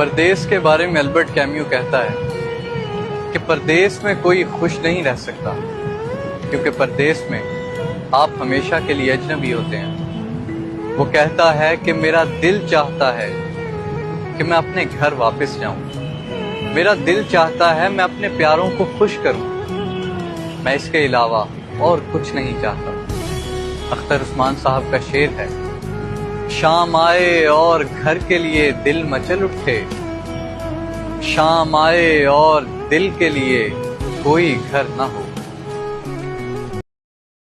परदेस के बारे में अल्बर्ट कैम्यू कहता है कि परदेस में कोई खुश नहीं रह सकता, क्योंकि परदेस में आप हमेशा के लिए अजनबी होते हैं। वो कहता है कि मेरा दिल चाहता है कि मैं अपने घर वापस जाऊं, मेरा दिल चाहता है मैं अपने प्यारों को खुश करूं, मैं इसके अलावा और कुछ नहीं चाहता। अख्तर उस्मान साहब का शेर है, शाम आए और घर के लिए दिल मचल उठे, शाम आए और दिल के लिए कोई घर ना हो।